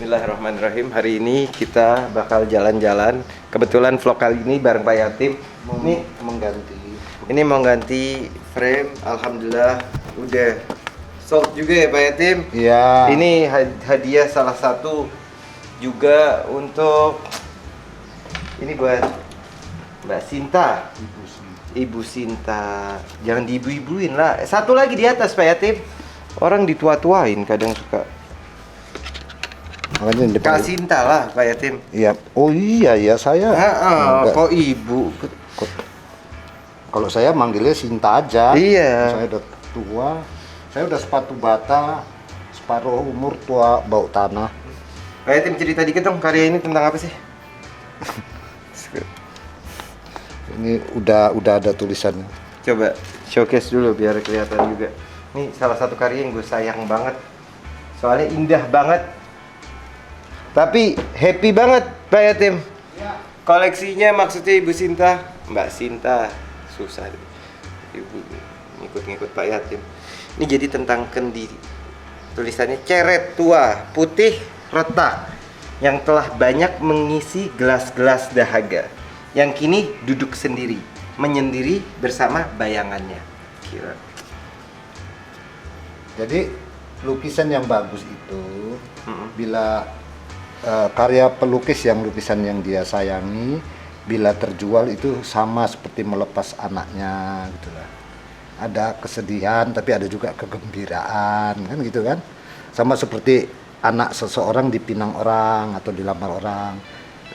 Bismillahirrahmanirrahim. Hari ini kita bakal jalan-jalan. Kebetulan vlog kali ini bareng Pak Yatim. Ini mau ganti frame. Alhamdulillah udah sold juga ya Pak Yatim. Iya. Ini hadiah salah satu juga untuk ini buat Mbak Sinta. Ibu Sinta. Jangan diibu-ibuin lah. Satu lagi di atas Pak Yatim. Orang ditua-tuain kadang suka. Makanya Kak Sinta lah Pak Yatim. Iya. Oh iya ya saya. Kok ibu? Kalau saya manggilnya Sinta aja. Iya. Saya udah tua. Saya udah sepatu bata, separuh umur tua bau tanah. Pak Yatim cerita dikit dong, karya ini tentang apa sih? Ini udah ada tulisannya. Coba showcase dulu biar kelihatan juga. Ini salah satu karya yang gue sayang banget. Soalnya indah banget. Tapi happy banget Pak Yatim. Ya. Koleksinya maksudnya Ibu Sinta, Mbak Sinta. Susah Ibu ngikut-ngikut Pak Yatim. Ini jadi tentang kendi. Tulisannya ceret tua, putih, retak, yang telah banyak mengisi gelas-gelas dahaga, yang kini duduk sendiri, menyendiri bersama bayangannya. Gila. Jadi lukisan yang bagus itu bila karya pelukis yang lukisan yang dia sayangi bila terjual itu sama seperti melepas anaknya gitu lah. Ada kesedihan tapi ada juga kegembiraan kan gitu kan. Sama seperti anak seseorang dipinang orang atau dilamar orang.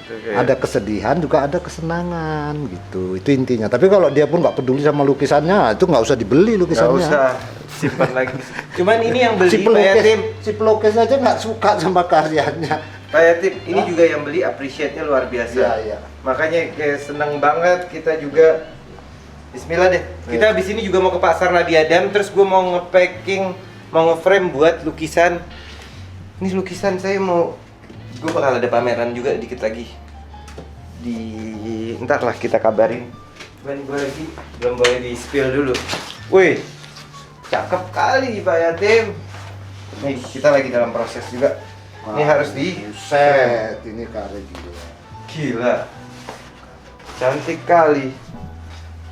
Ada kesedihan juga ada kesenangan gitu. Itu intinya. Tapi kalau dia pun nggak peduli sama lukisannya, itu nggak usah dibeli lukisannya. Nggak usah simpan lagi. Cuman ini yang beli Si Pak Yatim. pelukis aja nggak suka sama karyanya. Pak Yatim, ini juga yang beli appreciate-nya luar biasa. Iya, iya. Makanya kayak seneng banget kita juga. Bismillah deh. Kita habis ini juga mau ke Pasar Nabi Adam, terus gue mau nge-packing, mau nge-frame buat lukisan. Ini lukisan saya mau, gue bakal ada pameran juga dikit lagi. Ntar lah kita kabarin. Cuman gue lagi belum boleh di-spill dulu. Wih, cakep kali Pak Yatim. Nih, kita lagi dalam proses juga. Ini harus di set, ini karya gila. Gila. Cantik kali.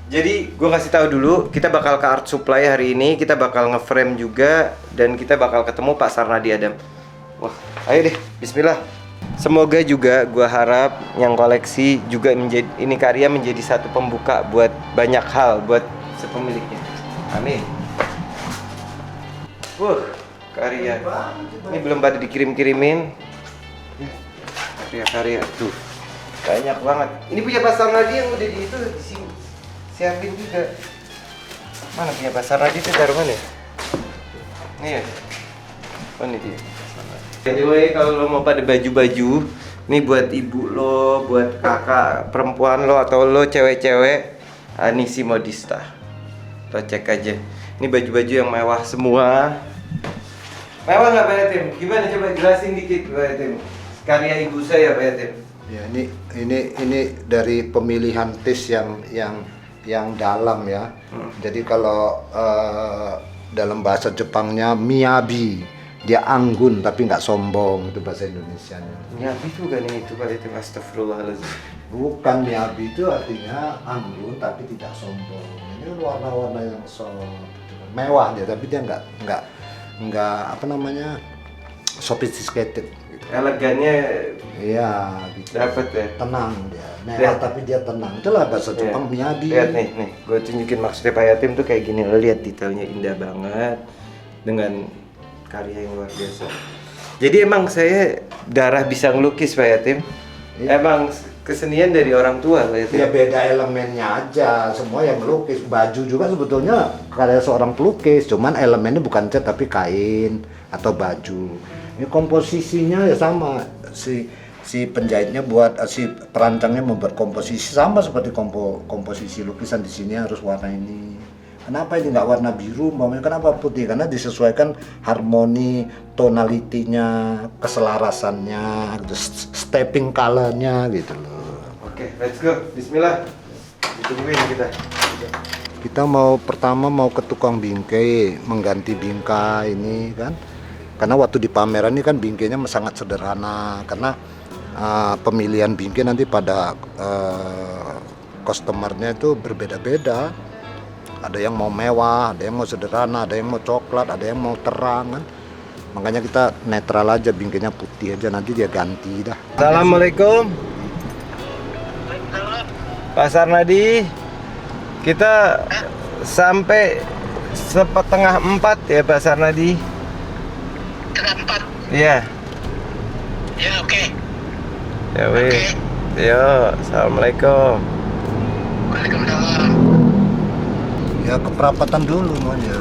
Jadi gue kasih tahu dulu, kita bakal ke Art Supply hari ini, kita bakal nge-frame juga dan kita bakal ketemu Pak Sarnadi Adam. Wah, ayo deh, bismillah. Semoga juga gue harap yang koleksi juga menjadi ini karya menjadi satu pembuka buat banyak hal buat sepemiliknya. Amin. Karya. Ini belum pada dikirim-kirimin. Karya-karya tuh. Banyak banget. Ini punya Pasar Nadi yang udah di itu di sini. Siapin juga. Mana punya Pasar Nadi itu taruh mana ya? Ini ya. Oh ini dia. Anyway, kalau lo mau pada baju-baju, ini buat ibu lo, buat kakak perempuan lo atau lo cewek-cewek, Anisi Modista. Lo cek aja. Ini baju-baju yang mewah semua. Mewah nggak Pak Yatim? Gimana coba jelasin dikit Pak Yatim. Karya ibu saya Pak Yatim. Ya ini dari pemilihan tes yang dalam ya. Jadi kalau dalam bahasa Jepangnya miyabi, dia anggun tapi nggak sombong, itu bahasa Indonesianya. Miyabi itu kan itu Pak Yatim, astagfirullahaladzim. Bukan, miyabi itu artinya anggun tapi tidak sombong. Ini warna-warna yang mewah dia, tapi dia nggak apa namanya sophisticated. Gitu. Elegannya Iya, gitu. dapat ya. Tenang dia, mewah tapi dia tenang. Itulah bahasa Jepang miyabi. Lihat nih, gue tunjukin maksudnya Pak Yatim tuh kayak gini. Lo lihat detailnya indah banget dengan karya yang luar biasa. Jadi emang saya darah bisa ngelukis Pak Yatim. Iya. Emang kesenian dari orang tua Pak Yatim. Ya beda elemennya aja, semua yang melukis. Baju juga sebetulnya karya seorang pelukis, cuman elemennya bukan cat tapi kain atau baju. Ini komposisinya ya sama, si penjahitnya buat si perancangnya membuat komposisi sama seperti komposisi lukisan. Di sini harus warna ini. Kenapa ini nggak warna biru? Umpamanya kenapa putih? Karena disesuaikan harmoni, tonalitinya, keselarasannya, stepping colornya gitu loh. Oke, let's go. Bismillah. Ditungguin kita. Kita pertama mau ke tukang bingkai, mengganti bingkai ini kan. Karena waktu di pameran ini kan bingkainya sangat sederhana, karena pemilihan bingkai nanti pada customernya itu berbeda-beda. Ada yang mau mewah, ada yang mau sederhana, ada yang mau coklat, ada yang mau terang kan. Makanya kita netral aja, bingkainya putih aja, nanti dia ganti dah. Assalamualaikum Pak Sarnadi. Kita sampai 3:30 ya Pak Sarnadi. 4. Iya. Ya, oke. Ya weh. Yo, assalamualaikum. Waalaikumsalam. Ya keperapatan dulu maunya.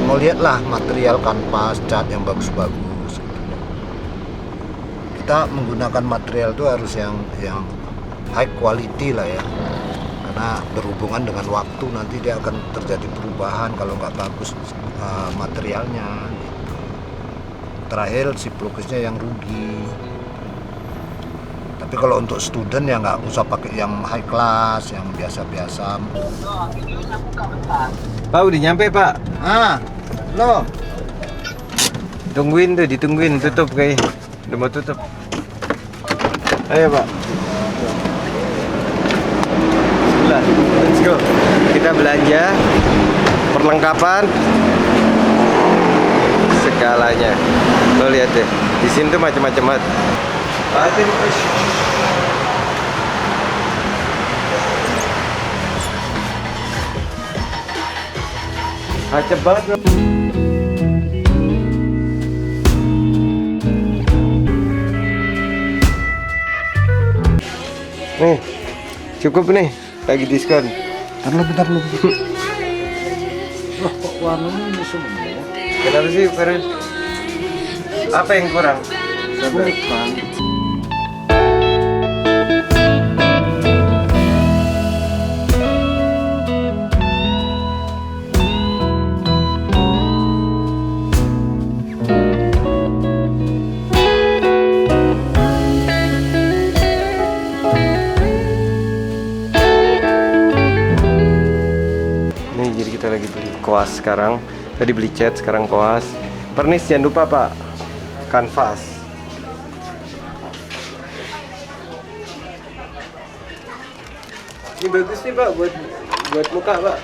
Mau lihat lah material kanvas, cat yang bagus-bagus. Kita menggunakan material itu harus yang high quality lah ya. Karena berhubungan dengan waktu nanti dia akan terjadi perubahan kalau nggak bagus materialnya. Terakhir si pelukisnya yang rugi. Tapi kalau untuk student ya nggak usah pakai yang high class, yang biasa-biasa. Pak udah nyampe Pak. Loh. Tungguin tuh, ditungguin, tutup kayaknya. Udah mau tutup. Ayo Pak. Bismillah, let's go. Kita belanja perlengkapan segalanya. Lo lihat deh, di sini tuh macam-macam banget. Macam banget bro. Nih, cukup nih, lagi diskon. Bentar lu. Loh, kok warnanya ini semua? Kenapa sih, Farel? Apa yang kurang? Bukan. Nih, jadi kita lagi beli koas sekarang. Tadi beli cat, sekarang koas. Pernis jangan lupa Pak, kanvas. Ini bagus nih Pak buat muka Pak.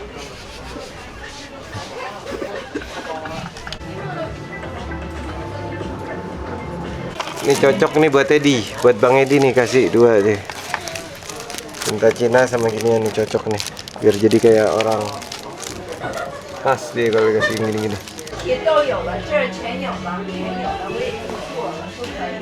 Ini cocok nih buat Edi, buat Bang Edi nih, kasih 2 deh. Cinta Cina sama ginian nih cocok nih, biar jadi kayak orang khas deh kalau dikasih gini-gini. 也都有了，这儿全有了，全有了，我也听过了，说可以。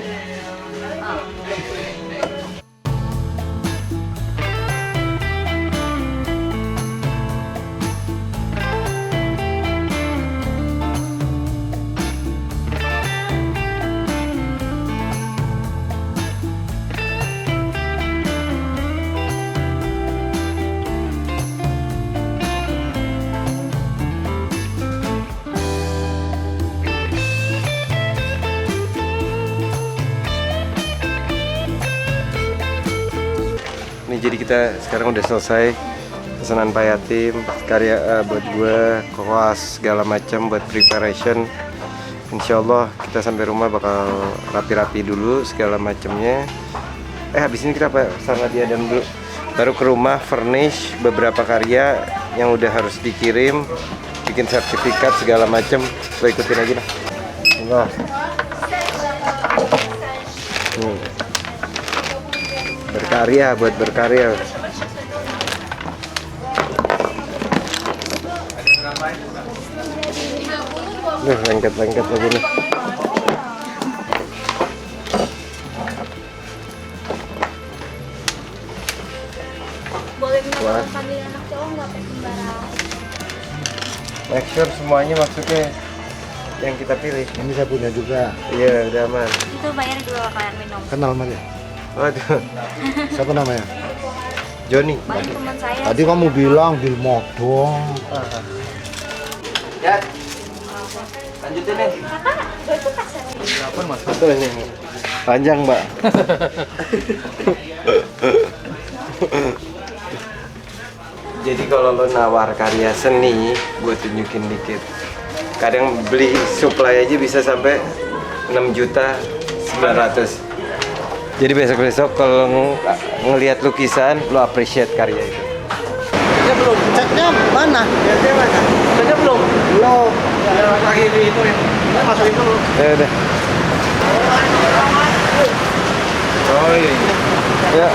Nih jadi kita sekarang udah selesai pesanan Pak Yatim, karya buat gue, koas segala macam buat preparation. Insya Allah kita sampai rumah bakal rapi-rapi dulu segala macamnya. Habis ini kita sama dia dan dulu baru ke rumah furnish beberapa karya yang udah harus dikirim, bikin sertifikat segala macam. Lo ikutin aja lah. Allah. Berkarya, buat berkarya. Lengket-lengket lagi nih. Boleh minta panggil anak cowok nggak pakai sembarang. Make sure semuanya maksudnya yang kita pilih. Ini saya punya juga. Iya, udah aman. Itu bayar juga kalian minum. Kenal sama dia? Waduh, Siapa namanya? Joni. Paling teman saya. Tadi kamu bilang bil modong. Ya, lanjutin nih. Gue tuh kasar. Kapan mas? Betul ini. Panjang mbak. Jadi kalau lo nawar karya seni, gue tunjukin dikit. Kadang beli supply aja bisa sampai 6.900.000. Jadi besok-besok kalau ngelihat lukisan, lo appreciate karya itu. Ya belum, catnya mana? Catnya mana? Catnya belum. Belum. Ya, lagi di itu ya. Masukin dulu. Ya udah. Oh iya. Ya.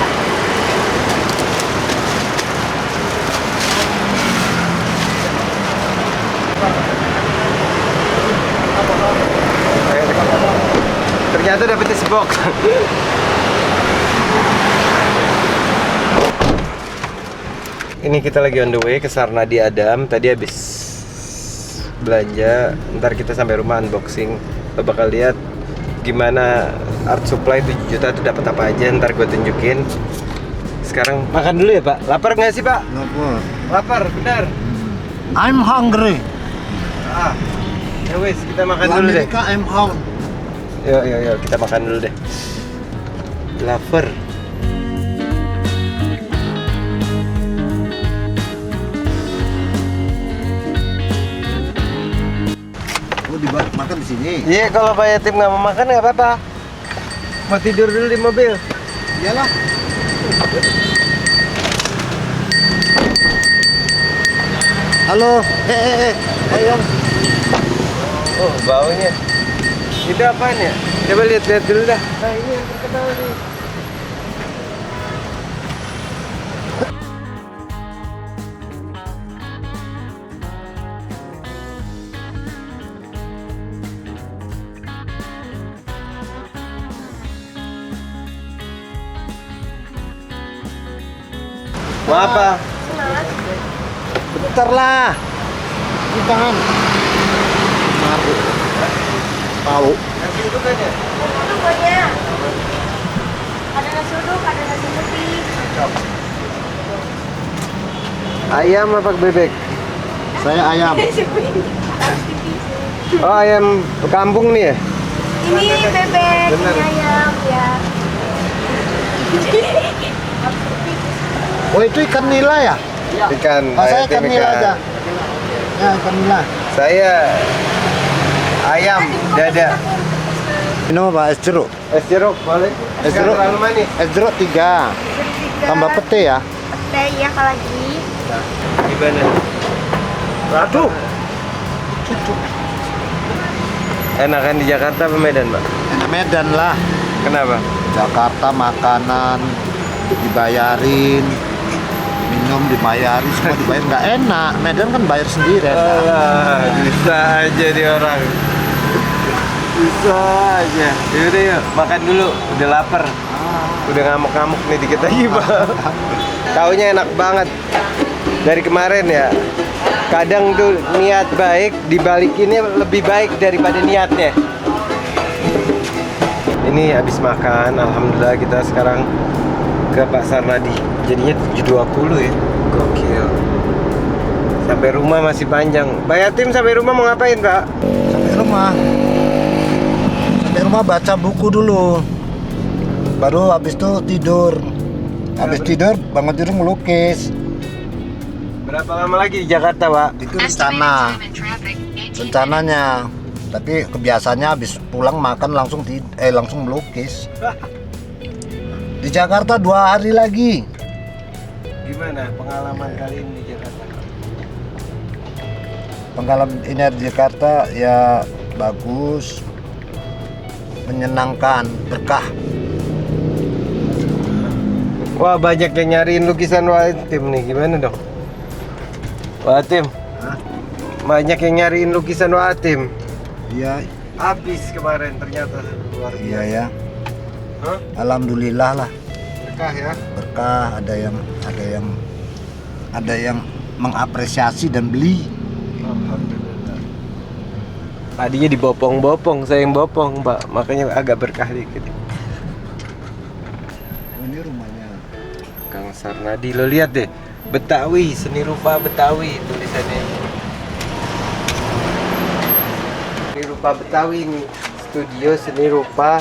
Ternyata dapetnya sebok. Ini kita lagi on the way ke Sarnadi Adam. Tadi habis belanja. Ntar kita sampai rumah unboxing. Lo bakal lihat gimana art supply 7 juta itu dapat apa aja. Ntar gue tunjukin. Sekarang makan dulu ya Pak. Lapar nggak sih Pak? Lapar, benar. I'm hungry. Ah, ya wes kita makan dulu deh. Amerika, I'm hungry. Yuk, kita makan dulu deh. Lapar. Makan di sini. Iya, kalau Pak Yatim nggak mau makan nggak apa-apa. Mau tidur dulu di mobil. Iyalah. Halo, ayo. Oh, baunya. Itu apaan ya? Coba lihat-lihat dulu dah. Nah, ini yang terkenal nih. Mau apa? Bentar lah. Ini tangan. Mabuk. Tahu. Nasi uduk aja. Uduk banyak. Ada nasi uduk, ada nasi putih. Ayam apa bebek? Saya ayam. Oh, ayam kampung nih ya? Ini bebek, Bener. ini ayam ya. Oh, itu ikan nila ya? Ikan. Oh, saya Yatim ikan nila aja. Ya, ikan nila. Saya ayam dada. Ini apa? Es jeruk. Es jeruk boleh? Es Nggak jeruk. terlalu manis. Es jeruk 3. Tambah pete ya. Pete ya kalau lagi. Gimana? Aduh. Enakan di Jakarta apa Medan, Pak? Enak Medan lah. Kenapa? Jakarta makanan dibayarin, minum dibayarin, semua dibayar, nggak enak. Medan kan bayar sendiri. Alah, bisa aja dia orang. Bisa aja. Yaudah yuk, makan dulu. Udah lapar. Udah ngamuk-ngamuk nih dikit lagi, Pak. Taunya enak banget. Dari kemarin ya. Kadang tuh niat baik dibalikinnya lebih baik daripada niatnya. Ini habis makan, alhamdulillah kita sekarang ke Pak Sarnadi. Jadinya 7.20 ya. Gokil. Sampai rumah masih panjang. Pak Yatim sampai rumah mau ngapain, Pak? Sampai rumah baca buku dulu. Baru habis itu tidur. Habis tidur bangun tidur melukis. Berapa lama lagi di Jakarta, Pak? Itu rencananya. Tapi kebiasaannya habis pulang makan langsung langsung melukis. Di Jakarta 2 hari lagi. Gimana pengalaman kali ini di Jakarta? Pengalaman ini di Jakarta ya bagus, menyenangkan, berkah. Wah, banyak yang nyariin lukisan Watim nih. Gimana dong? Watim. Hah? Banyak yang nyariin lukisan Watim. Iya, Habis kemarin ternyata luar biasa. iya ya. Hah? Alhamdulillah lah, Berkah ya. berkah. Ada yang mengapresiasi dan beli. Alhamdulillah. Tadinya dibopong-bopong, saya yang bopong, Pak. Makanya agak berkah dikit. Ini rumahnya. Kang Sarnadi, lo lihat deh. Betawi, seni rupa Betawi tulisannya. Seni rupa Betawi nih. Studio seni rupa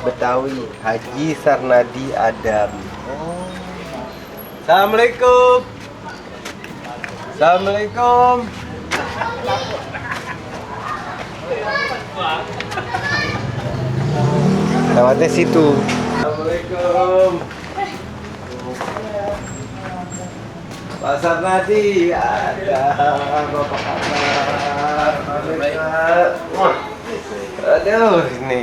Betawi, Haji Sarnadi Adam. Assalamualaikum. Assalamualaikum. Lewatnya situ. Assalamualaikum. Pasar Nadi ada bapak kabar. Wah, aduh ini.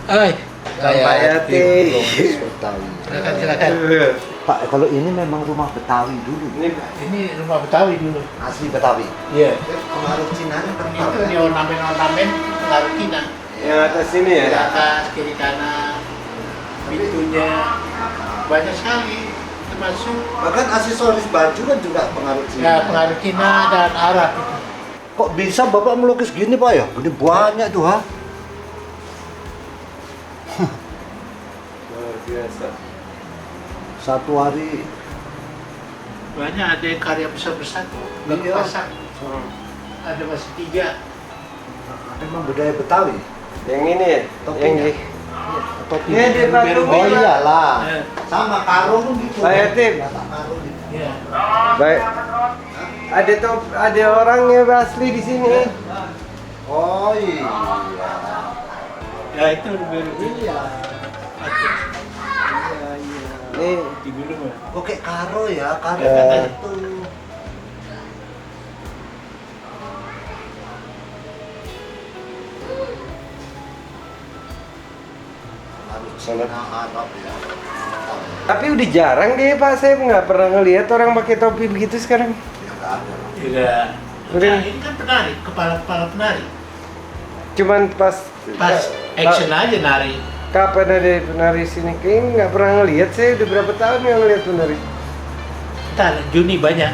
Hai, Pak Yati. Betawi. silakan. Pak, kalau ini memang rumah Betawi dulu. Ini rumah Betawi dulu. Asli Betawi. Iya. Pengaruh Cina Itu di ornamen-ornamen pengaruh Cina. Yang atas sini Di ya. atas, kiri kanan, pintunya banyak sekali. Termasuk Bahkan aksesoris baju kan juga pengaruh Cina. ya pengaruh Cina dan Arab itu. Kok bisa Bapak melukis gini Pak ya? Gini banyak tuh ha? Luar biasa. Satu hari. Banyak ada yang karya besar-besar tuh. Nggak Iya. kepasang. Ada masih 3. Memang budaya Betawi. Yang ini ya? Topinya. Yang di Topi. Ini di patung Oh ini, Pak. iyalah. Eh. Sama karung gitu. Pak Yatim. Kata karung gitu. Iya. Baik. Ada orangnya asli di sini. Oh iya. Ya itu lebih Iya. Nih, di gunung ya. Oh kayak karo ya, karo Ya. kata itu. Harus Cina Arab ya. tapi udah jarang deh Pak, saya nggak pernah ngelihat orang pakai topi begitu sekarang. Ya nggak ada. Juga. Udah. Nah, ini kan penari, kepala penari. Cuman pas Pas action aja nari. Kapan ada penari sini? Kayaknya nggak pernah ngelihat, saya udah berapa tahun nggak ngelihat penari. Ntar Juni banyak.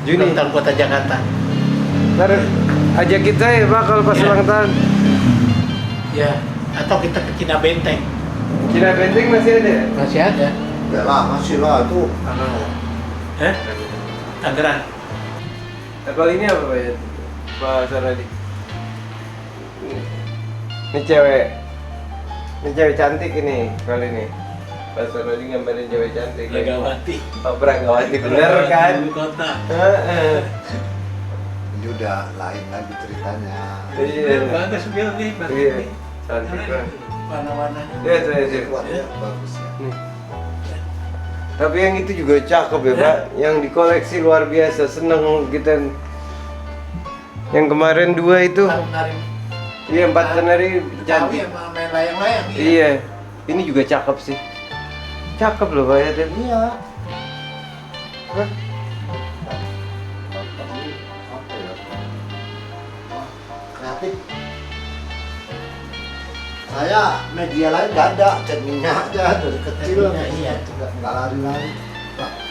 Juni? Ulang tahun Kota Jakarta. Ntar ajak kita ya Pak kalau pas Ya. ulang tahun. Ya. Atau kita ke Cina Benteng. Cina Benteng masih ada? Masih ada. Ya lah, masih lah tuh. Eh? Tangerang. Nah, kalau ini apa Pak ya? Pak Saradi. Ini cewek. Ini cewek cantik ini kali ini. Pak Saradi gambarin cewek cantik. Legawati. Oh, Bragawati bener kan? Ibu kota. Heeh. Ini udah lain lagi ceritanya. Iya. Bagus film nih, bagus Iya. nih. Cantik banget. Warna-warnanya. Iya, saya sih. Ya, bagus ya. Nih. Tapi yang itu juga cakep ya Pak, yang dikoleksi luar biasa, seneng kita. Yang kemarin 2 itu, Nari iya 4 penari Betawi cantik. sama main layang-layang. Iya, ini juga cakep sih. Cakep loh Pak ya. Tem. Iya. Hah? Apa ya? Kreatif. Saya media lain nggak ada, cerminnya aja dari kecil. Cerminnya, iya. Nggak lari-lari.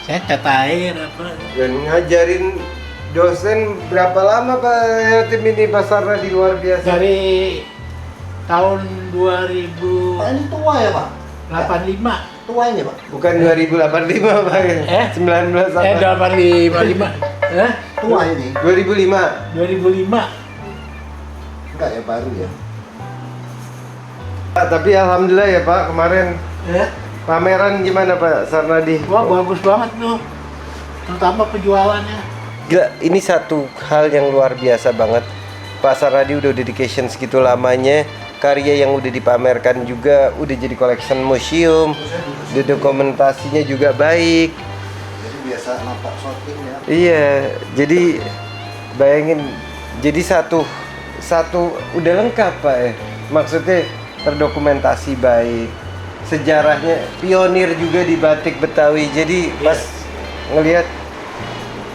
Saya cat air apa. Dan ngajarin dosen berapa lama Pak Yatim ini pasarnya di luar biasa? Dari tahun Pak ini tua ya Pak? 2085. Tua ini Pak? Bukan 2085 Pak ya? Eh? 19 apa? 855. Eh? Tua ini? 2005. 2005. Enggak ya, baru ya? Pak, tapi alhamdulillah ya Pak, kemarin Eh? pameran gimana Pak Sarnadi? Wah, bagus banget tuh. Terutama penjualannya. Gila, ini satu hal yang luar biasa banget. Pak Sarnadi udah dedication segitu lamanya, karya yang udah dipamerkan juga udah jadi collection museum, udah dokumentasinya juga baik. Jadi biasa nampak shooting ya? Iya, jadi bayangin, jadi satu udah lengkap Pak ya. Maksudnya terdokumentasi baik, sejarahnya pionir juga di batik Betawi. Jadi pas ngelihat,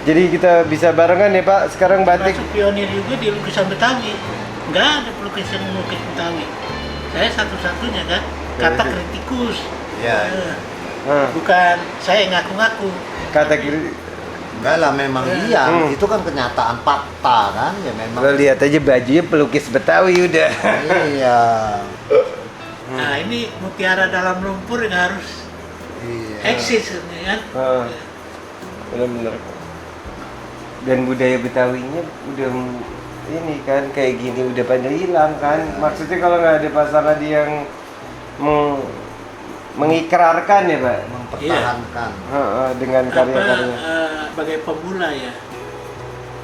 jadi kita bisa barengan ya Pak. Sekarang batik. Masuk pionir juga di lukisan Betawi. Nggak ada pelukis yang melukis Betawi. Saya satu-satunya kan. Kata kritikus. Iya. Eh, Nah, Bukan saya ngaku-ngaku. kata kiri. Enggak lah, memang iya. Hmm. Itu kan kenyataan fakta kan? Ya memang. Lo lihat aja bajunya pelukis Betawi udah. Iya. Nah ini mutiara dalam lumpur yang harus Iya. eksis ini kan. Bener-bener. Dan budaya Betawinya udah ini kan kayak gini udah pada hilang kan. Maksudnya kalau nggak ada pasar yang mengikrarkan ya Pak. Mempertahankan. Dengan karya-karya. Sebagai pemula ya,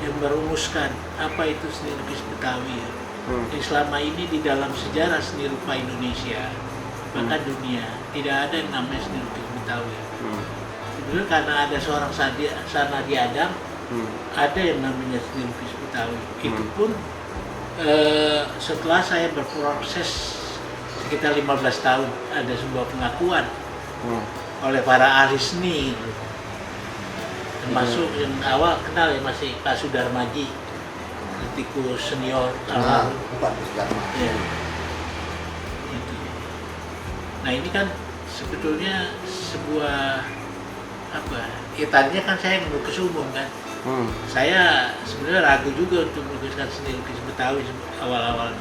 yang merumuskan apa itu seni lukis Betawi ya. Jadi selama ini di dalam sejarah seni rupa Indonesia, bahkan dunia, tidak ada yang namanya seni lukis Betawi. Sebenarnya karena ada seorang Sanadi Adam, ada yang namanya seni lukis Betawi. Itu pun setelah saya berproses sekitar 15 tahun, ada sebuah pengakuan oleh para ahli seni, termasuk yang awal kenal ya masih Pak Sudarmaji, kritikus senior almarhum. Pak Sudarmaji. Ya. Gitu. Nah ini kan sebetulnya sebuah apa? Ya tadinya kan saya melukis umum kan. Saya sebenarnya ragu juga untuk melukiskan seni lukis Betawi awal-awalnya.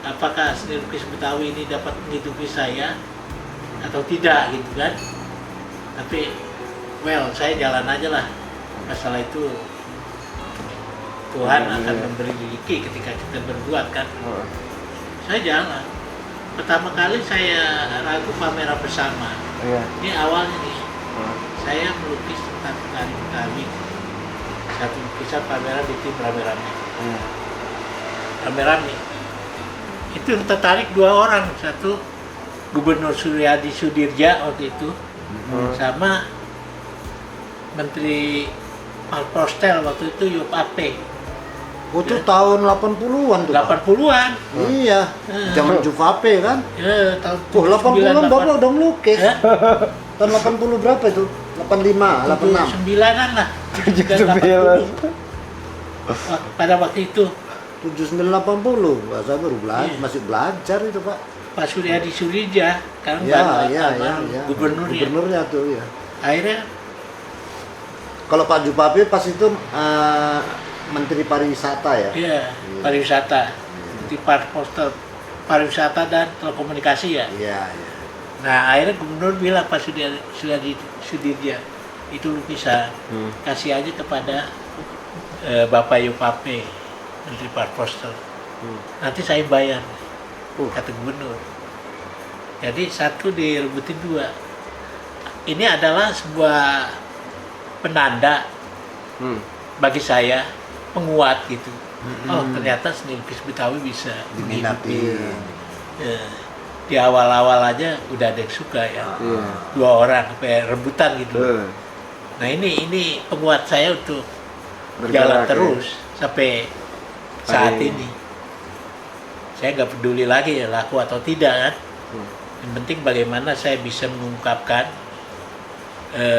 Apakah seni lukis Betawi ini dapat menghidupi saya atau tidak gitu kan? Tapi saya jalan aja lah. Masalah itu Tuhan akan memberi rezeki ketika kita berbuat kan. Saya jalan. Pertama kali saya ragu pameran bersama. Ini awalnya nih. Saya melukis tentang tari Betawi. Satu lukisan pameran di tim rame-rame. Rame-rame. Itu yang tertarik 2 orang. Satu Gubernur Suryadi Sudirja waktu itu, sama Menteri Alpostel waktu itu Yup Ape. Itu tahun 80-an tuh. 80-an. Iya. Zaman Juvape kan? Ya, tahun 80-an Bapak udah melukis. Tahun 80 berapa itu? 85, 86. 79-an lah. 79. Pada waktu itu 79 80. Wah, saya baru masih belajar itu, Pak. Pak Suryadi Sudirja kan Iya. gubernurnya. Gubernurnya tuh ya. Akhirnya kalau Pak Jupapi pas itu Menteri Pariwisata ya. iya, pariwisata. Di Postal Pariwisata dan Telekomunikasi ya. Iya. Nah, akhirnya gubernur bilang Pak Suryadi Sudirja, itu lukisan kasih aja kepada Bapak Yupape, Menteri Postal. Nanti saya bayar, kata gubernur. Jadi satu direbutin 2. Ini adalah sebuah penanda bagi saya, penguat gitu. Oh, ternyata seni lukis Betawi bisa Diminati. Ya, di awal-awal aja udah ada yang suka ya. 2 orang kayak rebutan gitu. Nah ini penguat saya untuk jalan terus sampai saat ini. Saya nggak peduli lagi ya laku atau tidak kan. Yang penting bagaimana saya bisa mengungkapkan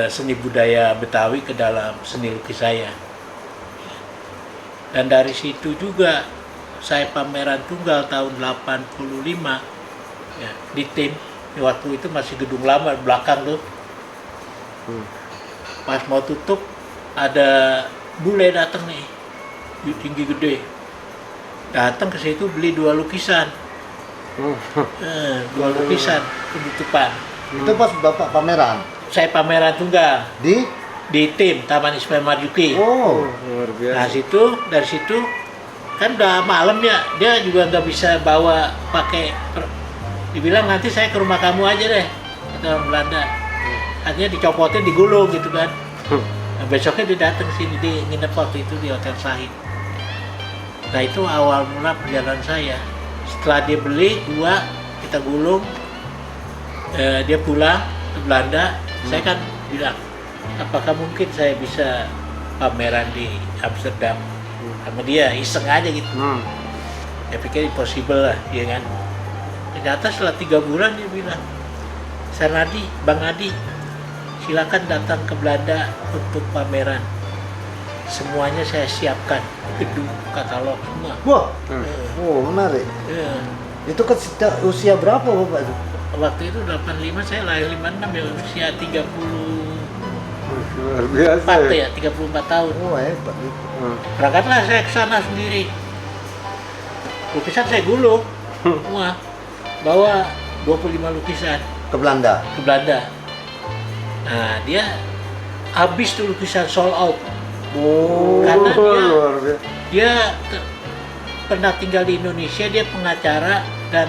seni budaya Betawi ke dalam seni lukis saya. Dan dari situ juga saya pameran tunggal tahun 85 ya, di tim. Waktu itu masih gedung lama belakang tuh. Pas mau tutup ada bule datang nih, tinggi gede. Datang ke situ beli 2 lukisan. 2 lukisan penutupan. Itu pas Bapak pameran Saya pameran tunggal di tim Taman Ismail Marzuki. Luar biasa. Nah dari situ kan udah malam ya, dia juga nggak bisa bawa pakai. Dibilang nanti saya ke rumah kamu aja deh, kata orang Belanda. Akhirnya dicopotin, digulung gitu kan. Nah, besoknya dia datang sini, dia nginep waktu itu di Hotel Sahid. Nah itu awal mula perjalanan saya. Setelah dia beli 2, kita gulung, dia pulang ke Belanda. Saya kan bilang, apakah mungkin saya bisa pameran di Amsterdam sama dia, iseng aja gitu. Saya pikir impossible lah, dia kan. Ternyata setelah 3 bulan dia bilang, Sanadi, Bang Adi, silakan datang ke Belanda untuk pameran. Semuanya saya siapkan, gedung, katalog, semua. Wah. Menarik. Ya. Itu usia berapa Bapak itu? Waktu itu 85, saya lahir 56 ya, usia 34 Luar biasa. ya, 34 tahun. Hebat itu. Berangkatlah saya ke sana sendiri. Lukisan saya gulung, semua. Bawa 25 lukisan Ke Belanda. ke Belanda. Nah, dia habis tuh lukisan sold out. Karena luar biasa. dia pernah tinggal di Indonesia, dia pengacara dan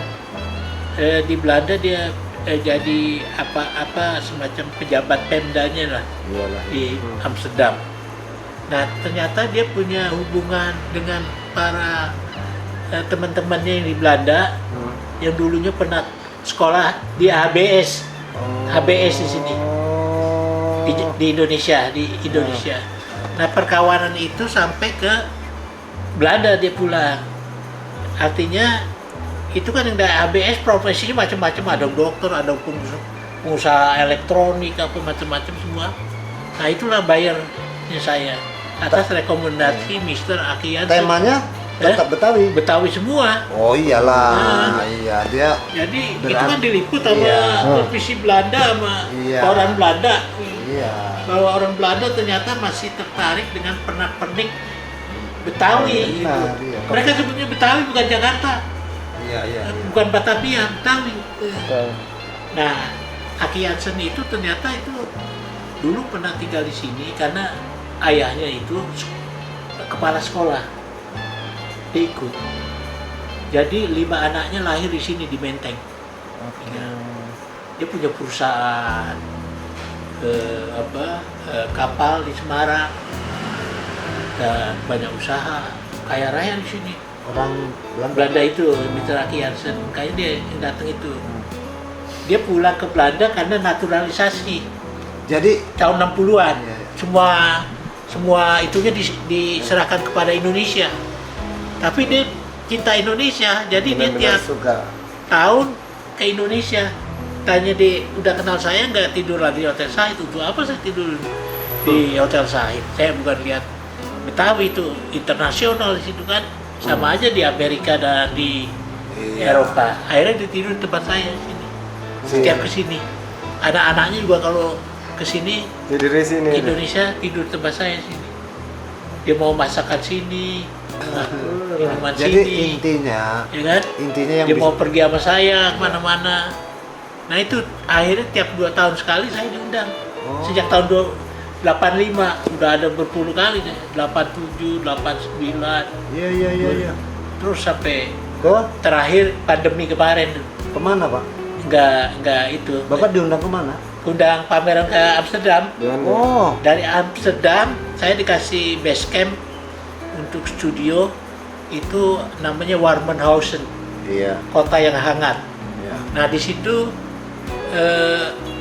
di Belanda dia jadi apa semacam pejabat Pemdanya lah Iyalah. di Amsterdam. Nah ternyata dia punya hubungan dengan para teman-temannya yang di Belanda yang dulunya pernah sekolah di HBS di sini di Indonesia Nah perkawanan itu sampai ke Belanda dia pulang. Artinya itu kan yang dari HBS profesinya macam-macam, ada dokter, ada pengusaha elektronik, apa macam-macam semua. Nah itulah bayarnya saya atas rekomendasi Mr. Akian. Temanya tetap Betawi. Betawi semua. Oh iyalah, iya dia. Jadi itu Berat. kan diliput sama Iya. televisi Belanda sama Iya. orang Belanda. Iya. Bahwa orang Belanda ternyata masih tertarik dengan pernak-pernik Betawi. Benar, gitu. iya. Mereka sebutnya Betawi bukan Jakarta, Iya, iya. bukan Batavia, Betawi. Nah, Aki Jansen itu ternyata itu dulu pernah tinggal di sini karena ayahnya itu kepala sekolah. Dia ikut. Jadi 5 anaknya lahir di sini di Menteng. Ya. Dia punya perusahaan kapal di Semarang dan banyak usaha, kaya raya di sini. Orang Belanda itu, Mr. Aki Jansen, kayaknya dia yang datang itu. Dia pulang ke Belanda karena naturalisasi Jadi tahun 60-an. Iya. Semua itunya diserahkan kepada Indonesia. Tapi dia cinta Indonesia, jadi dia tiap suka. tahun ke Indonesia. Tanya dia, udah kenal saya nggak, tidur lagi di Hotel Sahid? Untuk apa saya tidur di Hotel Sahid? Saya bukan lihat Betawi, itu internasional di situ kan. Sama aja di Amerika dan di Eropa. Akhirnya dia tidur di tempat saya sini. Setiap kesini. Anak-anaknya juga kalau kesini Tidur di sini. Indonesia tidur di tempat saya sini. Dia mau masakan sini, minuman jadi sini, intinya ya kan? yang Dia mau pergi sama saya kemana-mana. Nah itu akhirnya tiap 2 tahun sekali saya diundang. Sejak tahun 85 udah ada berpuluh kali deh. 87, 89. Iya. Terus sampai Ke terakhir pandemi kemarin tuh. kemana Pak? Enggak itu. Bapak diundang kemana? Undang pameran ke Amsterdam. Oh, Dari Amsterdam saya dikasih base camp untuk studio, itu namanya Warmenhausen, iya. kota yang hangat. Iya. Nah di situ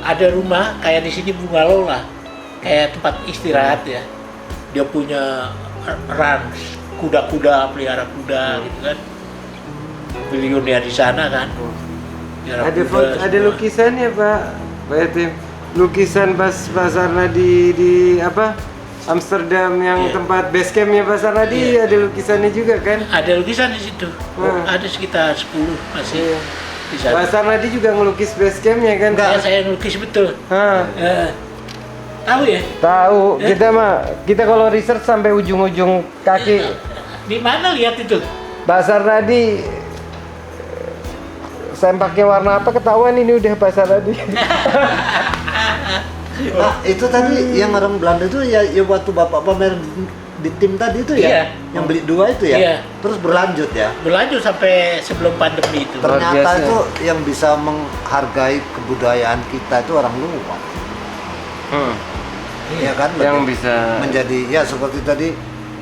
ada rumah kayak di sini bungalow lah, kayak tempat istirahat ya. Dia punya ranch, kuda-kuda, pelihara kuda gitu kan. Milioner di sana kan. Pelihara Ada kuda ada semua. lukisannya Pak Yatim. Lukisan Basarna di apa? Amsterdam yang Iya. tempat base campnya Basarna Iya. ada lukisannya juga kan? Ada lukisan di situ. Hmm. Ada sekitar 10 masih Iya. di sana. Basarna juga ngelukis base campnya kan? Saya ngelukis betul. Hah. Tahu ya? Tahu, kita kalau research sampai ujung-ujung kaki. Di mana lihat itu? Basarnadi sempaknya warna apa ketahuan ini udah Basarnadi. Nah, itu tadi yang orang Belanda itu ya waktu Bapak pamer di tim tadi itu ya, Iya. yang beli 2 itu ya, Iya. terus berlanjut ya. Berlanjut sampai sebelum pandemi itu. Ternyata biasa. itu yang bisa menghargai kebudayaan kita itu orang luar, ya kan? Yang Berarti bisa menjadi ya seperti tadi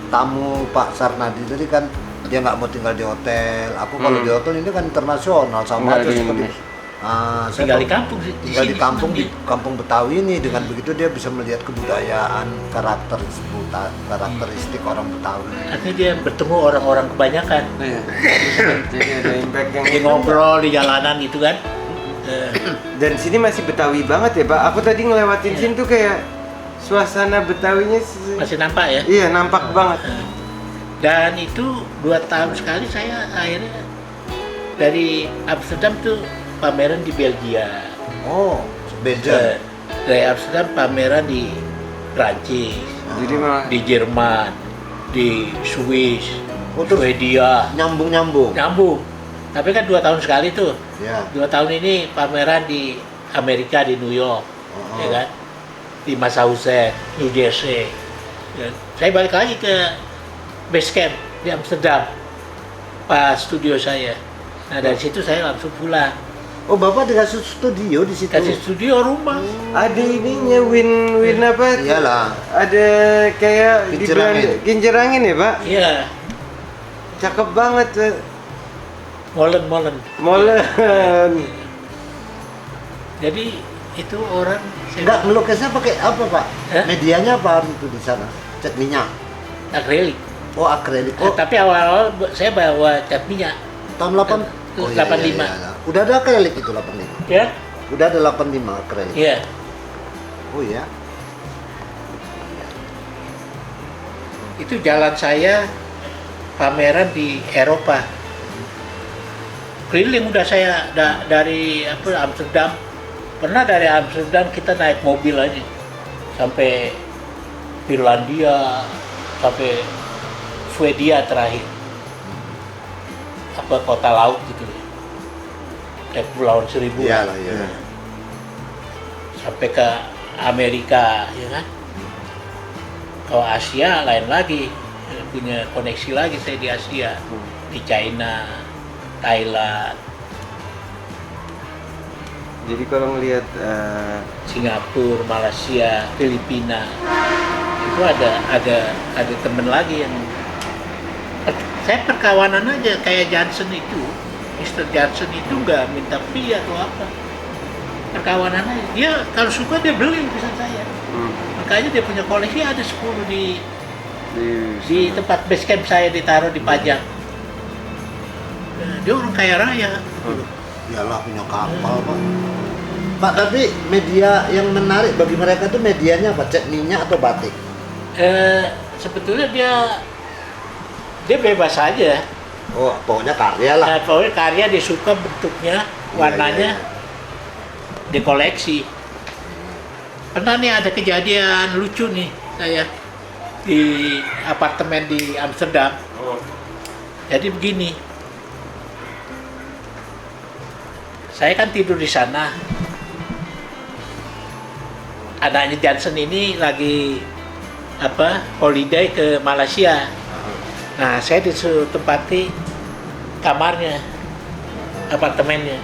tamu Pak Sarnadi tadi kan dia nggak mau tinggal di hotel. Aku kalau di hotel ini kan internasional sama Nggak aja di seperti Indonesia. saya Tinggal di kalau kampung sih. tinggal di sini kampung di senang kampung Betawi ini, dengan begitu dia bisa melihat kebudayaan karakteristik orang Betawi. dia. Artinya dia bertemu orang-orang kebanyakan. Iya. Jadi ada impact yang Dia ngobrol di jalanan gitu kan. Dan sini masih Betawi banget ya Pak. Aku tadi ngelewatin Iya. sini tuh kayak suasana Betawinya Masih nampak ya. iya nampak banget. Dan itu 2 tahun sekali saya akhirnya dari Amsterdam tuh pameran di Belgia. Oh, Belgia. Dari Amsterdam pameran di Prancis, Jadi malah di Jerman, di Swiss, Oh, terus Swedia, nyambung. nyambung. Tapi kan 2 tahun sekali tuh. Ya. 2 tahun ini pameran di Amerika, di New York, Oh. ya kan? Di Massachusetts, New Jersey. Ya. Saya balik lagi ke base camp di Amsterdam, pas studio saya. Nah dari situ saya langsung pulang Oh, Bapak dikasih studio di situ. Kasih studio rumah. Ada ininya win apa? Iyalah. Ada kayak di Kincir angin. kincir angin ya, Pak? Iya, Cakep banget, Pak. molen. Molen. Jadi itu orang Enggak, ngelukisnya pakai apa, Pak? Hah? Medianya apa itu di sana? Cat minyak. akrilik. Oh, akrilik. Oh, Tapi awal-awal saya bawa cat minyak. tahun 8 Terus 85. Udah ada akrilik itu 85. Ya? Udah ada 85 akrilik. Iya. Oh ya. Itu jalan saya pameran di Eropa. Keliling udah saya dari Amsterdam. Pernah dari Amsterdam kita naik mobil aja sampai Finlandia, sampai Swedia terakhir. Apa kota laut gitu. Kayak Kepulauan Seribu. Iyalah, iya. Sampai ke Amerika, ya kan? Kalau Asia lain lagi, punya koneksi lagi saya di Asia, di China, Thailand, Jadi kalau ngelihat Singapura, Malaysia, Filipina, itu ada temen lagi yang saya perkawanan aja kayak Johnson itu, Mr. Johnson itu nggak minta fee atau apa, perkawanan aja. Dia kalau suka dia beli lukisan saya, makanya dia punya koleksi ada 10 di tempat base camp saya ditaruh dipajang. Dia orang kaya raya. Iyalah, punya kapal, Pak. Pak, tapi media yang menarik bagi mereka itu medianya apa? Cat minyak atau batik? Sebetulnya dia bebas aja. Oh, pokoknya karya lah. Nah, pokoknya karya dia suka bentuknya, warnanya, dikoleksi. Pernah nih ada kejadian lucu nih saya di apartemen di Amsterdam. Jadi begini, saya kan tidur di sana. Anaknya Johnson ini lagi holiday ke Malaysia. Nah, saya disuruh tempati kamarnya, apartemennya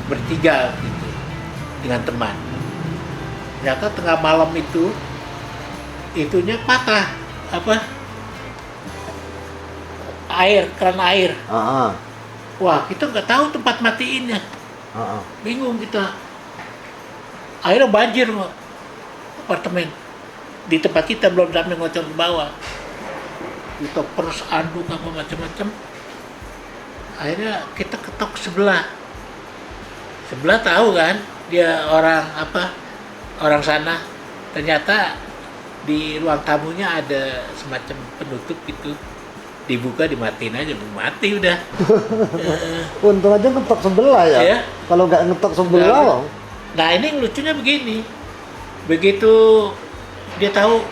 bertiga gitu, dengan teman. Ternyata tengah malam itunya patah keran air. Wah, kita nggak tahu tempat matiinnya, bingung kita. Akhirnya banjir apartemen. Di tempat kita belum sampai ngocor ke bawah. Kita perus anduk apa macam-macam. Akhirnya kita ketok sebelah. Sebelah tahu kan, dia orang sana. Ternyata di ruang tamunya ada semacam penutup gitu. Dibuka, dimatiin aja, mati udah. Untung aja ngetok sebelah ya. Iya. Kalau nggak ngetok sebelah, loh. Nah, ini lucunya begini. Begitu dia tahu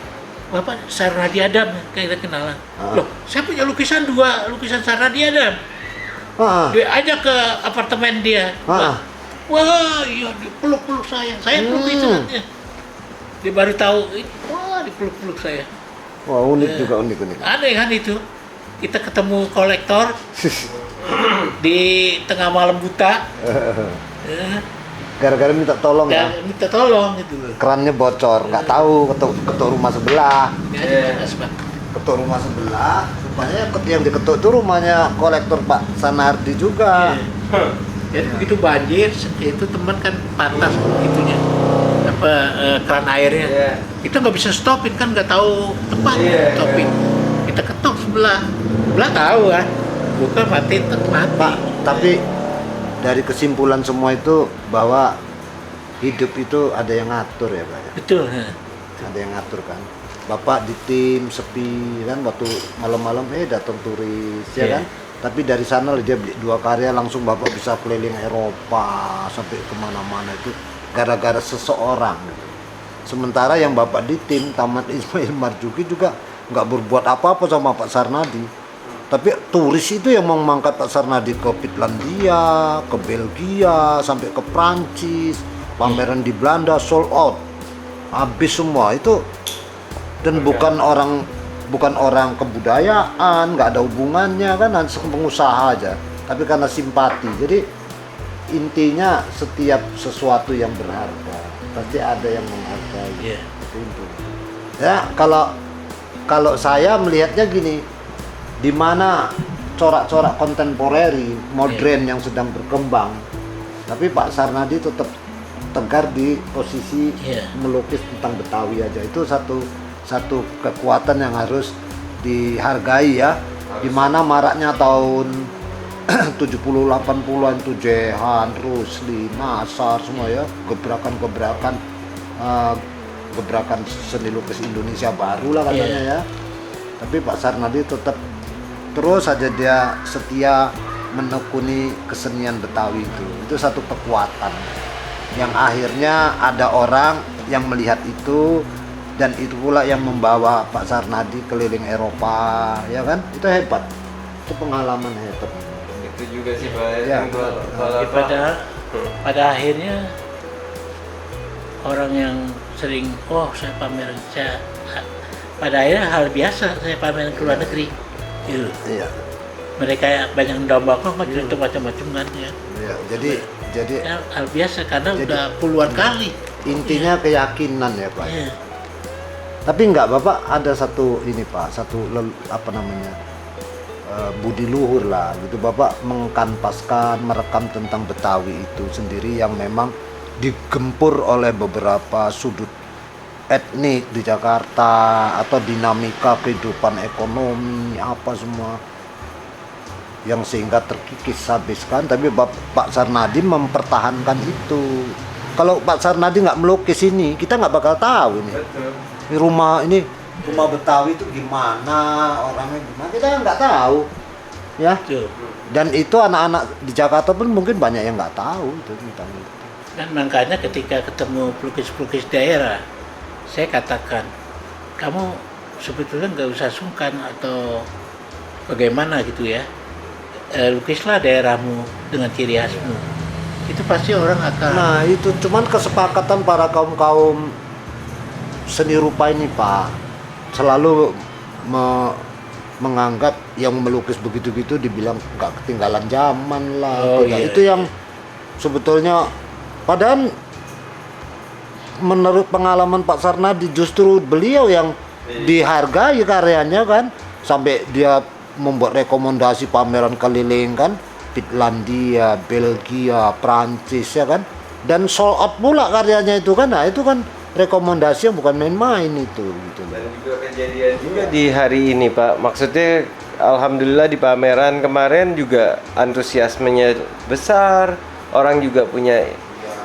Bapak Sarnadi Adam, kayak kita kenalan. Loh, saya punya lukisan Sarnadi Adam. Dia ajak ke apartemen dia. Wah, iya, dipeluk-peluk saya peluk lukisannya. Dia baru tahu, wah, dipeluk-peluk saya. Wah, unik juga, unik. Aneh kan itu. Kita ketemu kolektor di tengah malam buta. Gara-gara minta tolong ya. Minta tolong gitu loh. Kerannya bocor, nggak tahu ketuk rumah sebelah. Ketuk rumah sebelah, rupanya yang diketuk itu rumahnya kolektor Pak Sanardi juga. Jadi begitu banjir, itu teman kan patah itunya, keran airnya. Kita nggak bisa stopin kan, nggak tahu tempat stopin. Kita ketok sebelah tahu kan, buka mati. Pak, tapi dari kesimpulan semua itu bahwa hidup itu ada yang ngatur ya, Pak. Betul. Ada yang ngatur kan. Bapak di tim sepi kan, waktu malam-malam datang turis ya kan. Tapi dari sana dia beli 2 karya langsung Bapak bisa keliling Eropa sampai kemana-mana itu gara-gara seseorang. Sementara yang Bapak di tim Taman Ismail Marzuki juga nggak berbuat apa-apa sama Pak Sarnadi. Tapi turis itu yang mau mengangkat Pak Sarnadi ke Finlandia, ke Belgia, sampai ke Prancis, pameran di Belanda sold out, habis semua itu. Dan bukan orang kebudayaan, nggak ada hubungannya kan, hanya pengusaha aja. tapi karena simpati. Jadi intinya setiap sesuatu yang berharga pasti ada yang menghargai. Iya. Itu intinya. Ya, kalau saya melihatnya gini, di mana corak-corak kontemporeri modern yang sedang berkembang, tapi Pak Sarnadi tetap tegar di posisi Iya. melukis tentang Betawi aja. Itu satu kekuatan yang harus dihargai ya. Di mana maraknya tahun 70 80-an itu Jehan, Rusli, Nasar semua ya, gebrakan-gebrakan gebrakan seni lukis Indonesia baru lah katanya ya. Tapi Pak Sarnadi tetap terus saja dia setia menekuni kesenian Betawi itu. Itu satu kekuatan yang akhirnya ada orang yang melihat itu, dan itu pula yang membawa Pak Sarnadi keliling Eropa, ya kan? Itu hebat. Itu pengalaman hebat. Itu juga sih Pak. Ya. Kalau Ya, pada akhirnya orang yang sering saya pameran, pada akhirnya hal biasa saya pameran ke luar negeri gitu. Iya. Mereka banyak mendambakan macam-macam kan ya. Iya. Jadi Ya, hal biasa karena Jadi- udah puluhan kali. intinya keyakinan ya Pak. Iya. Tapi enggak Bapak, ada satu ini Pak, budi luhur lah gitu. Bapak mengkanvaskan, merekam tentang Betawi itu sendiri yang memang digempur oleh beberapa sudut etnik di Jakarta, atau dinamika kehidupan ekonomi apa semua yang sehingga terkikis habis kan. Tapi Pak Sarnadi mempertahankan itu. Kalau Pak Sarnadi nggak melukis ini, kita nggak bakal tahu nih. betul. Rumah Betawi itu gimana, orangnya gimana, kita nggak tahu ya. Betul. Dan itu anak-anak di Jakarta pun mungkin banyak yang nggak tahu itu tentang itu. Dan makanya ketika ketemu pelukis-pelukis daerah, saya katakan, kamu sebetulnya nggak usah sungkan atau bagaimana gitu ya. Lukislah daerahmu dengan ciri khasmu. Itu pasti orang akan. Nah itu cuman kesepakatan para kaum seni rupa ini Pak, selalu menganggap yang melukis begitu-gitu dibilang nggak ketinggalan zaman lah. Oh, Tidak. iya. Itu yang sebetulnya, padahal menurut pengalaman Pak Sarnadi justru beliau yang dihargai karyanya kan, sampai dia membuat rekomendasi pameran keliling kan, Finlandia, Belgia, Prancis ya kan, dan sold out pula karyanya itu kan. Nah itu kan rekomendasi yang bukan main-main itu gitu. Dan juga kejadian juga di hari ini Pak. Maksudnya alhamdulillah di pameran kemarin juga antusiasmenya besar. Orang juga punya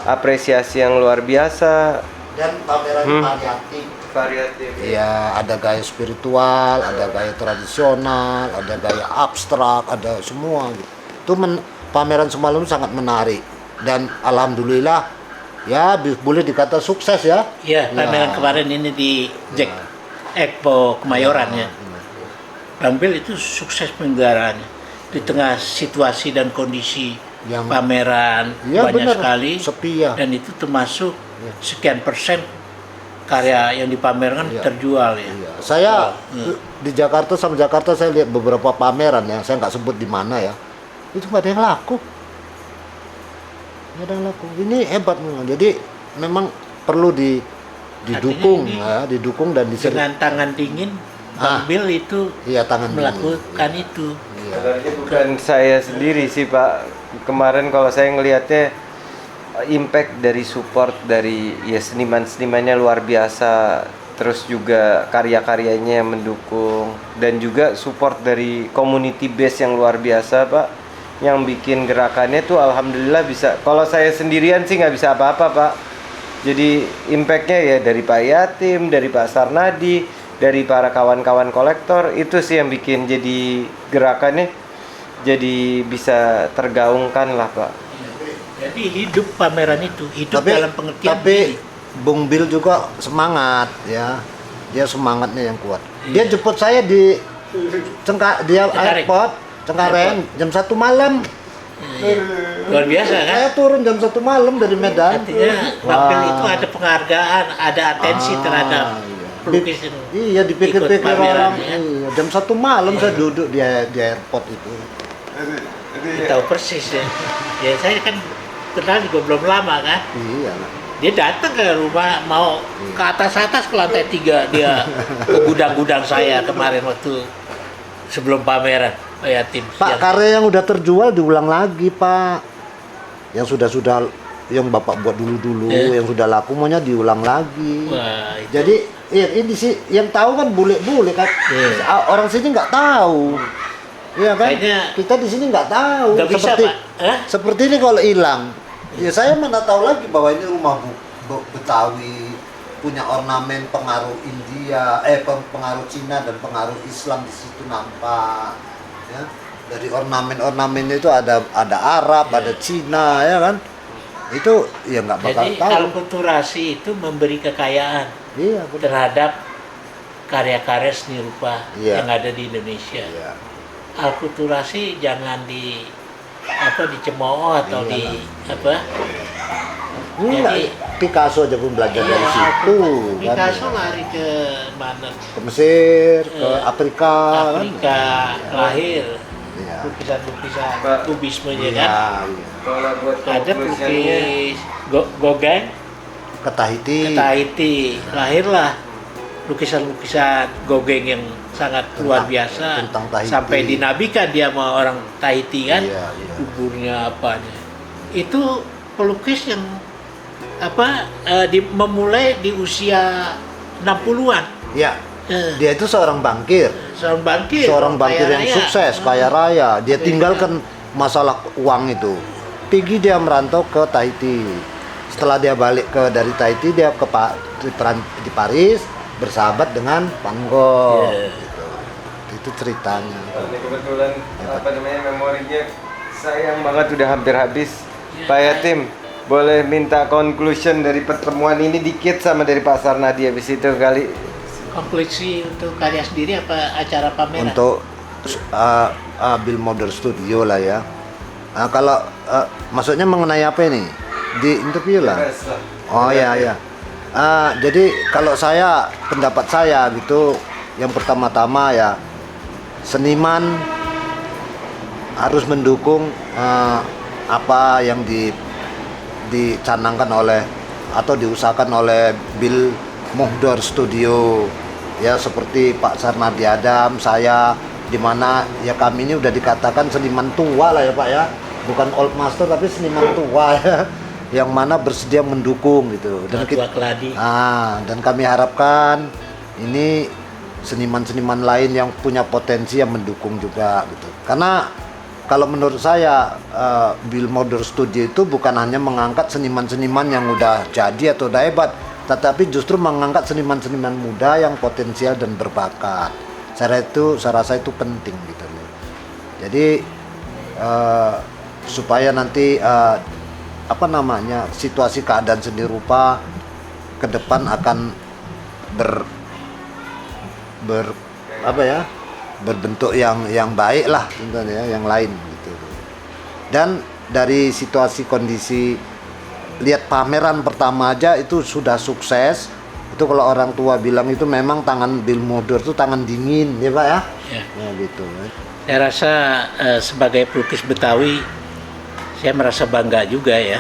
apresiasi yang luar biasa. Dan pameran variatif. Variatif. Iya, ada gaya spiritual, ada gaya tradisional, ada gaya abstrak, ada semua gitu. Itu pameran semalam sangat menarik, dan alhamdulillah ya boleh dikata sukses ya. Iya, pameran kemarin ini di Jack Expo Kemayoran ya. Tampil itu sukses penyelenggaraannya di tengah situasi dan kondisi Yang- pameran Iya, banyak benar, sekali, sepi ya. dan itu termasuk sekian persen karya yang dipamerkan Iya. terjual ya. Iya. Saya di Jakarta, sama Jakarta saya lihat beberapa pameran ya, saya nggak sebut di mana ya, itu nggak ada yang laku. Nggak ada yang laku. Ini hebat memang. Jadi memang perlu didukung Artinya ini ya, didukung dan Dengan tangan dingin, Ah. Bang Bill itu Iya, tangan dingin. melakukan itu. Iya. Sebenarnya bukan saya sendiri sih Pak. Kemarin kalau saya ngelihatnya impact dari support dari ya seniman-senimannya luar biasa. Terus juga karya-karyanya yang mendukung, dan juga support dari community base yang luar biasa Pak. Yang bikin gerakannya tuh alhamdulillah bisa. Kalau saya sendirian sih nggak bisa apa-apa Pak. Jadi impactnya ya dari Pak Yatim, dari Pak Sarnadi, dari para kawan-kawan kolektor, itu sih yang bikin jadi gerakannya jadi bisa tergaungkan lah Pak. Jadi hidup pameran itu, hidup dalam pengertian tapi ini. Bung Bill juga semangat ya, dia semangatnya yang kuat. Dia jemput saya di Cengkareng. airport Cengkareng jam 1 malam. Luar biasa kan? Saya turun jam 1 malam dari Medan. Artinya Wah. Bang Bill itu ada penghargaan, ada atensi terhadap iya. pelukis itu. Iya, dipikir-pikir Ikut pameran, orang. ya. Iya, jam 1 malam saya duduk di airport itu. Dia tahu persis ya. Ya saya kan kenal juga belum lama kan. Iya. Dia datang ke rumah mau ke atas ke lantai 3 dia ke gudang-gudang saya kemarin waktu sebelum pameran Pak Yatim. Pak, karya yang udah terjual diulang lagi, Pak. Yang sudah yang Bapak buat dulu-dulu, yang sudah laku maunya diulang lagi. Wah, itu. Jadi ini sih yang tahu kan bule-bule kan. Orang sini nggak tahu. Iya kan? Kayaknya kita di sini nggak tahu. nggak bisa, seperti Pak. Hah? seperti ini kalau hilang. Ya saya mana tahu lagi bahwa ini rumah Betawi punya ornamen pengaruh India, pengaruh Cina dan pengaruh Islam di situ nampak. Ya. Dari ornamen-ornamennya itu ada Arab, ada Cina, ya kan? Itu ya nggak bakal Jadi tahu. alkulturasi itu memberi kekayaan Iya, benar. terhadap karya-karya seni rupa Iya. yang ada di Indonesia. Iya. Alkulturasi jangan dicemooh atau Iya. di apa? Enggak, Jadi- Picasso aja pun belajar dari situ. kan? Picasso lari ke mana? Ke Mesir, ke Afrika, Afrika, kan? lahir Iya. lukisan-lukisan Pak. kubismenya Iya, kan. iya. Kalau buat Ada conclusion-nya, pelukis Gauguin Ke Tahiti. ke Tahiti, lahirlah lukisan-lukisan Gauguin yang sangat luar biasa tentang Tahiti. sampai dinabikan dia sama orang Tahiti kan, Iya, iya. kuburnya apanya. Itu pelukis yang memulai di usia 60-an. Iya. Eh, Dia itu seorang bankir. seorang bankir, Seorang bankir kaya yang raya. sukses, kaya raya. Dia tinggalkan masalah uang itu. Pergi dia merantau ke Tahiti. Setelah dia balik dari Tahiti, dia di Paris bersahabat dengan Van Gogh. Iya. Gitu. Itu ceritanya. ini kebetulan memorinya sayang banget udah hampir habis. Pak Yatim, boleh minta conclusion dari pertemuan ini dikit sama dari Pak Sarnadi habis itu kali. Konklusi untuk karya sendiri apa acara pameran? Untuk Bill Model Studio lah ya. Kalau maksudnya mengenai apa ini? Di interview lah. Bebas lah. Oh ya ya. Jadi kalau pendapat saya gitu, yang pertama-tama ya seniman harus mendukung apa yang dicanangkan oleh atau diusahakan oleh Bill Model Studio. Ya seperti Pak Sarnadi Adam, saya di mana ya kami ini udah dikatakan seniman tua lah ya Pak ya. Bukan old master tapi seniman tua ya. Yang mana bersedia mendukung gitu. Dan Tua keladi. dan kami harapkan ini seniman-seniman lain yang punya potensi yang mendukung juga gitu. Karena kalau menurut saya Bill Model Studio itu bukan hanya mengangkat seniman-seniman yang udah jadi atau udah hebat, tetapi justru mengangkat seniman-seniman muda yang potensial dan berbakat. Saya rasa itu penting gitu loh. Jadi supaya nanti situasi keadaan seni rupa ke depan akan berbentuk yang baik lah tentunya yang lain gitu. Dan dari situasi kondisi lihat pameran pertama aja itu sudah sukses. Itu kalau orang tua bilang itu memang tangan Bill Model itu tangan dingin ya Pak ya. Ya. Nah, gitu. Saya rasa sebagai pelukis Betawi, saya merasa bangga juga ya,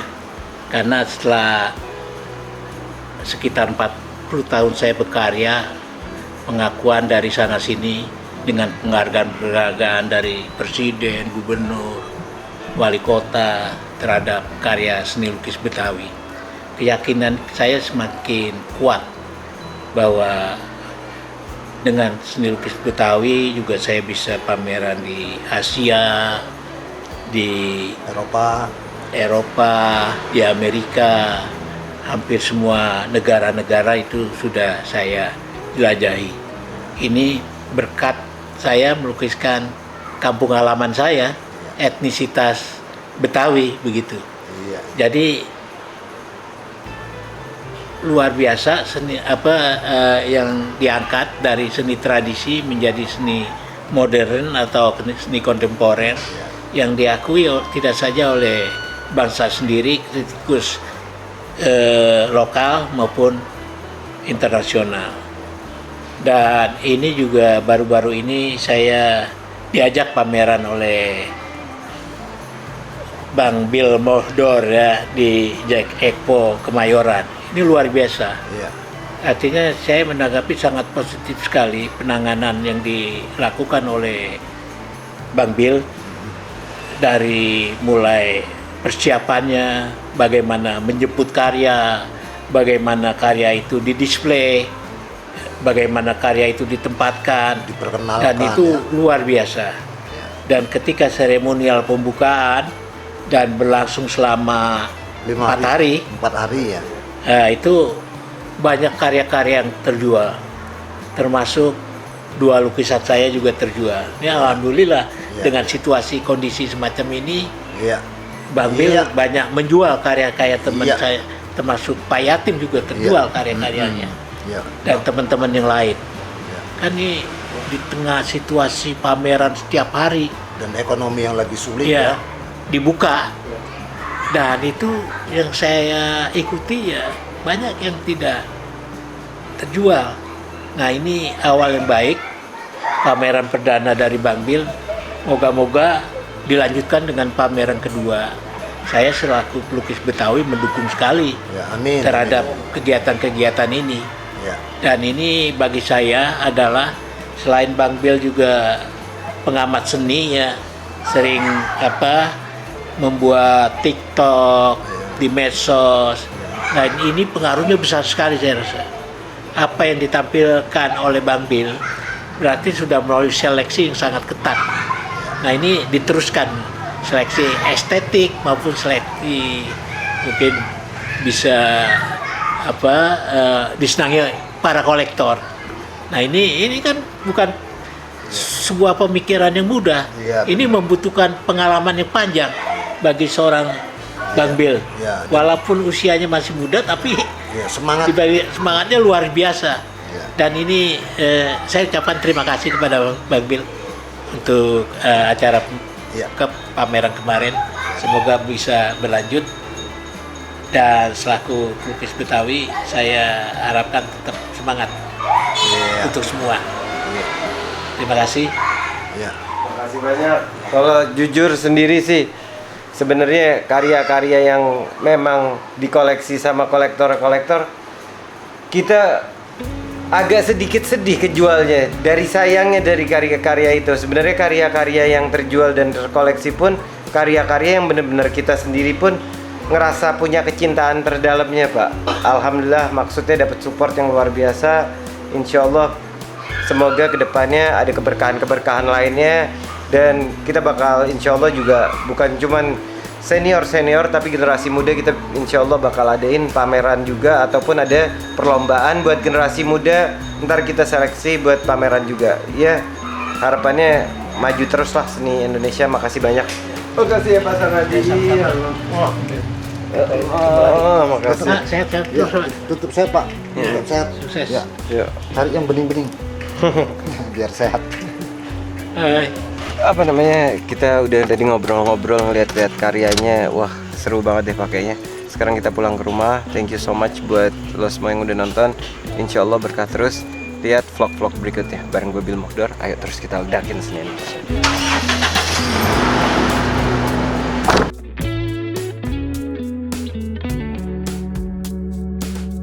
karena setelah sekitar 40 tahun saya berkarya, pengakuan dari sana sini dengan penghargaan dari presiden, gubernur, wali kota terhadap karya seni lukis Betawi, keyakinan saya semakin kuat bahwa dengan seni lukis Betawi juga saya bisa pameran di Asia, di Eropa, di Amerika, hampir semua negara-negara itu sudah saya jelajahi. Ini berkat saya melukiskan kampung halaman saya, etnisitas Betawi begitu. Iya. Jadi luar biasa seni yang diangkat dari seni tradisi menjadi seni modern atau seni kontemporer yang diakui tidak saja oleh bangsa sendiri, kritikus lokal maupun internasional. Dan ini juga baru-baru ini saya diajak pameran oleh Bang Bill Mohdor ya di Jack Expo Kemayoran. Ini luar biasa. Iya. Artinya saya menanggapi sangat positif sekali penanganan yang dilakukan oleh Bang Bill dari mulai persiapannya, bagaimana menjemput karya, bagaimana karya itu didisplay, bagaimana karya itu ditempatkan, Diperkenalkan, dan itu ya. luar biasa. Dan ketika seremonial pembukaan dan berlangsung selama 4 hari, 4 hari ya. itu banyak karya-karya yang terjual, termasuk 2 lukisan saya juga terjual. Ini alhamdulillah Ya. dengan situasi kondisi semacam ini, Iya. Bang Bill Iya. banyak menjual karya-karya teman Iya. saya, termasuk Pak Yatim juga terjual Iya. karya-karyanya, Iya. dan teman-teman yang lain. Iya. Kan ini di tengah situasi pameran setiap hari, Dan ekonomi yang lagi sulit ya ya. dibuka, dan itu yang saya ikuti ya banyak yang tidak terjual. Nah, ini awal yang baik, pameran perdana dari Bang Bill. Moga-moga dilanjutkan dengan pameran kedua. Saya selaku pelukis Betawi mendukung sekali Ya, amin. terhadap Amin. kegiatan-kegiatan ini. Ya. Dan ini bagi saya adalah, selain Bang Bill juga pengamat seni ya, sering membuat TikTok di medsos. Dan ini pengaruhnya besar sekali saya rasa. Apa yang ditampilkan oleh Bang Bill berarti sudah melalui seleksi yang sangat ketat. Nah, ini diteruskan, seleksi estetik maupun seleksi mungkin bisa disenangi para kolektor. Nah, ini kan bukan sebuah pemikiran yang mudah. Iya, Ini membutuhkan pengalaman yang panjang bagi seorang Bang Bill. Iya. Walaupun usianya masih muda, tapi Ya, semangat. semangatnya luar biasa. Ya. Dan ini saya ucapkan terima kasih kepada Bang Bill untuk acara Ya. ke pameran kemarin. Semoga bisa berlanjut. Dan selaku pelukis Betawi, saya harapkan tetap semangat Iya. untuk semua. Iya. Terima kasih. Ya. Makasih banyak. Kalau jujur sendiri sih, sebenarnya karya-karya yang memang dikoleksi sama kolektor-kolektor, kita agak sedikit sedih kejualnya. Dari sayangnya dari karya-karya itu, sebenarnya karya-karya yang terjual dan terkoleksi pun karya-karya yang benar-benar kita sendiri pun ngerasa punya kecintaan terdalamnya, Pak. Alhamdulillah, maksudnya dapat support yang luar biasa. Insya Allah semoga kedepannya ada keberkahan-keberkahan lainnya, dan kita bakal insya Allah juga bukan cuman senior tapi generasi muda, kita insya Allah bakal adain pameran juga, ataupun ada perlombaan buat generasi muda, ntar kita seleksi buat pameran juga ya. Harapannya maju terus lah seni Indonesia. Makasih banyak. Makasih ya Pak Sarnadi. Makasih. Sehat-sehat Ya, terus, Pak. tutup sehat, Pak. Tutup sehat. Sukses. Ya. Ya. Cari yang bening-bening. Biar sehat. Apa namanya, kita udah tadi ngobrol-ngobrol, ngeliat-liat karyanya. Wah, seru banget deh pakainya. Sekarang kita pulang ke rumah. Thank you so much buat lo semua yang udah nonton. Insya Allah berkah terus. Lihat vlog-vlog berikutnya bareng gue Bill Mohdor. Ayo terus kita ledakin seni Indonesia.